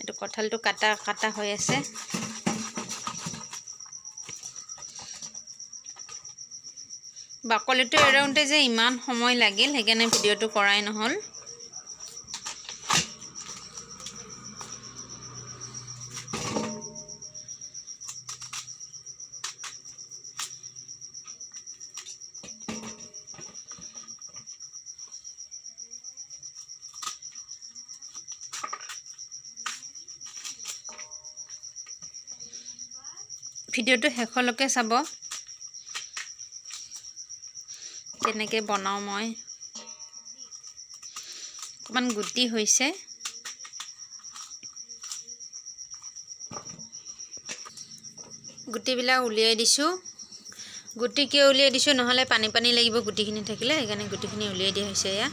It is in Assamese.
এইটো কঁঠালটো কাটা হৈ আছে। বাকলিটো এৰাওঁতে যে ইমান সময় লাগিল সেইকাৰণে ভিডিঅ'টো কৰাই নহ'ল। ভিডিঅ'টো শেষলৈকে চাব, কেনেকৈ বনাওঁ মই। অকণমান গুটি হৈছে, গুটিবিলাক উলিয়াই দিছোঁ। গুটি কিয় উলিয়াই দিছোঁ, নহ'লে পানী লাগিব গুটিখিনি থাকিলে, সেইকাৰণে গুটিখিনি উলিয়াই দিয়া হৈছে। এয়া